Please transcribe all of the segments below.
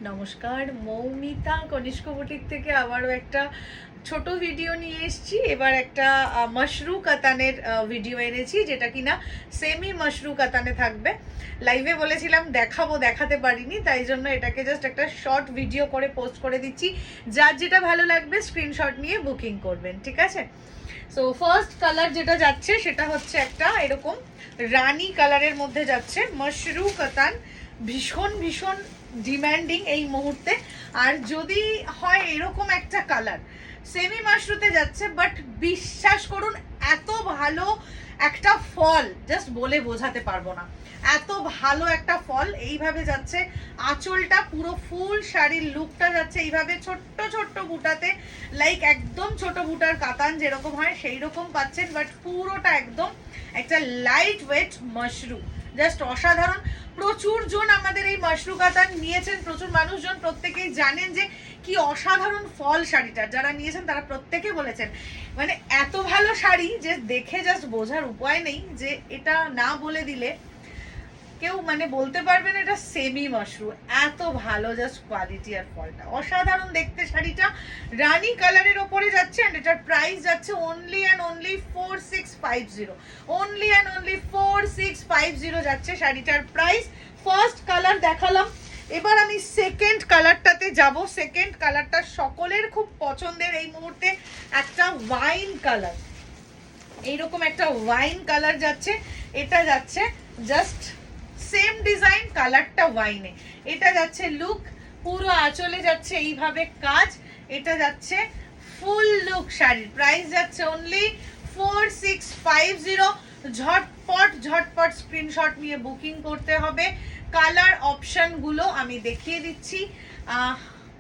নমস্কার, মৌমিতা কনিষ্ক বুটিক থেকে আবারও একটা ছোট ভিডিও নিয়ে এসেছি। এবার একটা মাশরু কাতানের ভিডিও এনেছি, যেটা কিনা সেমি মাশরু কাতানে থাকবে। লাইভে বলেছিলাম দেখাবো, দেখাতে পারিনি, তাই জন্য এটাকে জাস্ট একটা শর্ট ভিডিও করে পোস্ট করে দিচ্ছি। যার যেটা ভালো লাগবে স্ক্রিনশট নিয়ে বুকিং করবেন, ঠিক আছে? সো ফার্স্ট কালার যেটা যাচ্ছে সেটা হচ্ছে একটা এরকম রানী কালারের মধ্যে যাচ্ছে মাশরু কাতান। ভীষণ ভীষণ ডিম্যান্ডিং এই মুহূর্তে। আর যদি হয় এরকম একটা কালার, সেমি মাশরুতে যাচ্ছে, বাট বিশ্বাস করুন এত ভালো একটা ফল জাস্ট বলে বোঝাতে পারবো না। এত ভালো একটা ফল এইভাবে যাচ্ছে। আঁচলটা পুরো ফুল শাড়ির লুকটা যাচ্ছে এইভাবে ছোট্ট ছোট্ট বুটাতে, লাইক একদম ছোট বুটার কাতান যেরকম হয় সেই রকম পাচ্ছেন, বাট পুরোটা একদম একটা লাইট ওয়েট মাশরু, জাস্ট অসাধারণ। প্রচুর জন আমাদের এই মাশরু কাতান নিয়েছেন, প্রচুর মানুষজন, প্রত্যেকেই জানেন যে কি অসাধারণ ফল শাড়িটা। যারা নিয়েছেন তারা প্রত্যেকে বলেছেন মানে এত ভালো শাড়ি যে দেখে জাস্ট বোঝার উপায় নেই, যে এটা না বলে দিলে কেউ মানে বলতে পারবেন এটা সেমি মাশরু। এত ভালো জাস্ট কোয়ালিটি আর ফলটা অসাধারণ দেখতে। শাড়িটা রানী কালারের ওপরে যাচ্ছে, এন্ড এটার প্রাইস যাচ্ছে only and only 4650। Only and only 4650 যাচ্ছে শাড়িটার প্রাইস। ফার্স্ট কালার দেখালাম, এবার আমি সেকেন্ড কালারটাতে যাব। সেকেন্ড কালারটা সকলের খুব পছন্দের এই মুহূর্তে, একটা ওয়াইন কালার। এইরকম একটা ওয়াইন কালার যাচ্ছে। এটা যাচ্ছে জাস্ট সেম ডিজাইন, কালারটা ওয়াইনে। এটা যাচ্ছে লুক, পুরো আঁচলে যাচ্ছে এইভাবে কাজ। এটা যাচ্ছে ফুল লুক শাড়ির প্রাইস যাচ্ছে অনলি 4650। ঝটপট ঝটপট স্ক্রিনশট নিয়ে বুকিং করতে হবে। কালার অপশনগুলো আমি দেখিয়ে দিচ্ছি।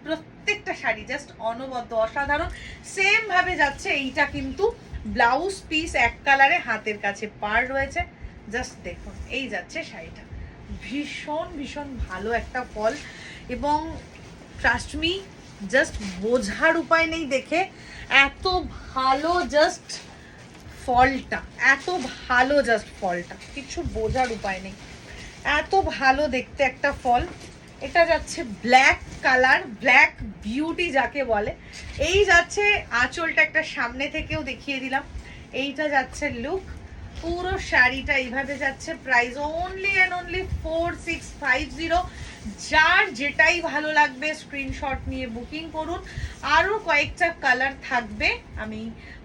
প্রত্যেকটা শাড়ি জাস্ট অনবদ্য অসাধারণ। সেম ভাবে যাচ্ছে। এইটা কিন্তু ব্লাউজ পিস এক কালারে, হাতের কাছে পাড় রয়েছে। জাস্ট দেখুন এই যাচ্ছে শাড়িটা। ভীষণ ভীষণ ভালো একটা ফল, এবং ট্রাস্ট মি জাস্ট বোঝার উপায় নেই দেখে এত ভালো জাস্ট ফলটা, এত ভালো জাস্ট ফলটা, কিছু বোঝার উপায় নেই। এত ভালো দেখতে একটা ফল। এটা যাচ্ছে ব্ল্যাক কালার, ব্ল্যাক বিউটি যাকে বলে। এই যাচ্ছে আঁচলটা, একটা সামনে থেকেও দেখিয়ে দিলাম। এইটা যাচ্ছে লুক, পুরো শাড়িটা এইভাবে যাচ্ছে। Price only and only 4650। যার যেটাই ভালো লাগবে স্ক্রিনশট নিয়ে বুকিং করুন। আরও কয়েকটা কালার থাকবে, আমি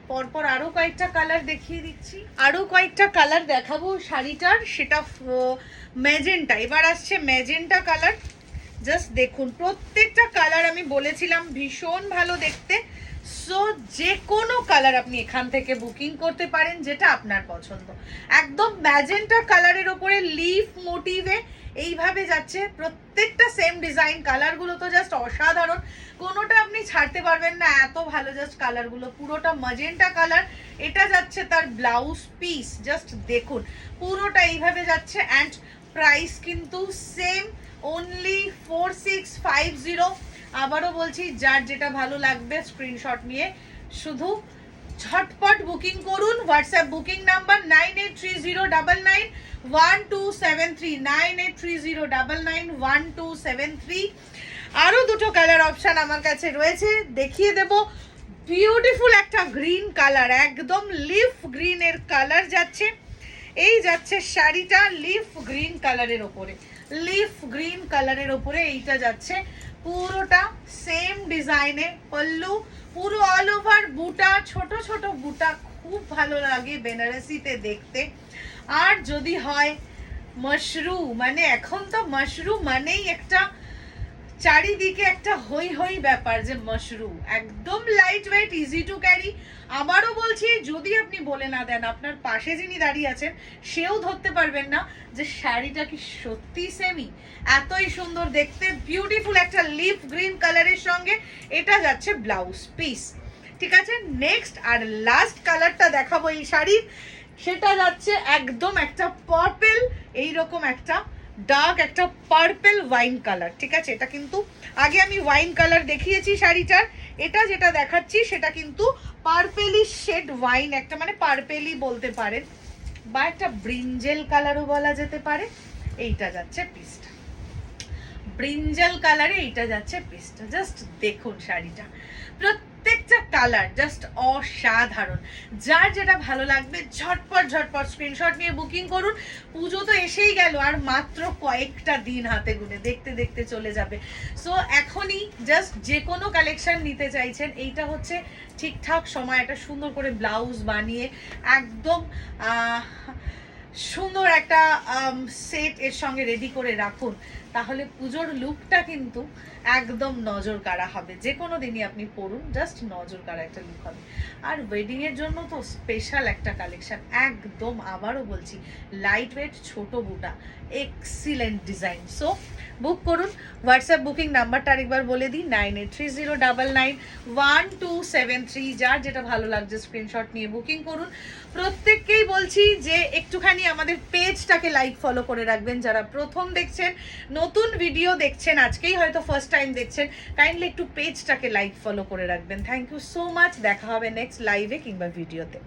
পরপর আরও কয়েকটা কালার দেখিয়ে দিচ্ছি। আরও কয়েকটা কালার দেখাবো শাড়িটার, সেটা ম্যাজেন্টা। এবার আসছে ম্যাজেন্টা কালার। জাস্ট দেখুন প্রত্যেকটা কালার আমি বলেছিলাম ভীষণ ভালো দেখতে। সো যে কোনো কালার আপনি এখান থেকে বুকিং করতে পারেন, যেটা আপনার পছন্দ। একদম ম্যাজেন্টা কালারের ওপরে লিফ মোটিভে এইভাবে যাচ্ছে। প্রত্যেকটা সেম ডিজাইন, কালারগুলো তো জাস্ট অসাধারণ, কোনোটা আপনি ছাড়তে পারবেন না, এত ভালো জাস্ট কালারগুলো। পুরোটা ম্যাজেন্টা কালার। এটা যাচ্ছে তার ব্লাউজ পিস, জাস্ট দেখুন পুরোটা এইভাবে যাচ্ছে। অ্যান্ড প্রাইস কিন্তু সেম, অনলি 4650। আবারও বলছি, যার যেটা ভালো লাগবে স্ক্রিনশট নিয়ে শুধু ঝটপট বুকিং করুন। WhatsApp booking number 9830991273, 9830991273। আরও দুটো কালার অপশান আমার কাছে রয়েছে, দেখিয়ে দেব। বিউটিফুল একটা গ্রিন কালার, একদম লিফ গ্রিনের কালার যাচ্ছে। এই যাচ্ছে শাড়িটা লিফ গ্রিন কালারের ওপরে, লিফ গ্রিন কালারের ওপরে এইটা যাচ্ছে। পুরোটা সেম ডিজাইনে পল্লু, পুরো অল ওভার বুটা, ছোট ছোট বুটা, খুব ভালো লাগে বেনারসিতে দেখতে। আর যদি হয় মাশরু, মানে এখন তো মাশরু মানেই একটা চারিদিকে একটা হই হই ব্যাপার, যে মাশরু একদম light weight, easy to carry. আবারও বলছি, যদি আপনি বলে না দেন, আপনার পাশে যিনি দাঁড়িয়ে আছেন সেও ধরতে পারবেন না যে শাড়িটা কি সত্যি সেমি। এতই সুন্দর দেখতে, বিউটিফুল একটা লিফ গ্রিন কালারের সঙ্গে এটা যাচ্ছে ব্লাউজ পিস, ঠিক আছে? নেক্সট আর লাস্ট কালারটা দেখাবো এই শাড়ির, সেটা যাচ্ছে একদম একটা পার্পল, এইরকম একটা ডার্ক একটা পার্পল ওয়াইন কালার, ঠিক আছে? এটা কিন্তু আগে আমি ওয়াইন কালার দেখিয়েছি শাড়িটার, এটা যেটা দেখাচ্ছি সেটা কিন্তু পার্পেলি শেড ওয়াইন, একটা মানে পার্পেলি বলতে পারেন, বা একটা ব্রিঞ্জেল কালারও বলা যেতে পারে। এইটা যাচ্ছে পিসটা। ব্রিঞ্জাল কালারে এইটা যাচ্ছে পিসটা। জাস্ট দেখুন শাড়িটা, প্রত্যেকটা কালার জাস্ট অসাধারণ। যার যেটা ভালো লাগবে ঝটপট ঝটপট স্ক্রিনশট নিয়ে বুকিং করুন। পুজো তো এসেই গেল, আর মাত্র কয়েকটা দিন হাতে গুনে, দেখতে দেখতে চলে যাবে। সো এখনই জাস্ট যে কোনো কালেকশন নিতে চাইছেন, এইটা হচ্ছে ঠিকঠাক সময় একটা সুন্দর করে ব্লাউজ বানিয়ে একদম সুন্দর একটা সেট এর সঙ্গে রেডি করে রাখুন, তাহলে পুজোর লুকটা কিন্তু একদম নজর কাড়া হবে। যে কোনো দিনই আপনি পরুন, জাস্ট নজর কাড়া একটা লুক হবে। আর ওয়েডিং এর জন্য তো স্পেশাল একটা কালেকশন, একদম আবারও বলছি লাইট ওয়েট ছোট বুটা, এক্সিলেন্ট ডিজাইন। সো বুক করুন। হোয়াটসঅ্যাপ বুকিং নাম্বারটা আরেকবার বলে দিই, 9830991273। যার যেটা ভালো লাগছে স্ক্রিনশট নিয়ে বুকিং করুন। প্রত্যেককেই বলছি যে একটুখানি আমাদের পেজটাকে লাইক ফলো করে রাখবেন। যারা প্রথম দেখছেন, নতুন ভিডিও দেখছেন, আজকেই হয়তো ফার্স্ট টাইম দেখছেন, কাইন্ডলি একটু পেজটাকে লাইক ফলো করে রাখবেন। Thank you so much. দেখা হবে নেক্সট লাইভে কিংবা ভিডিওতে।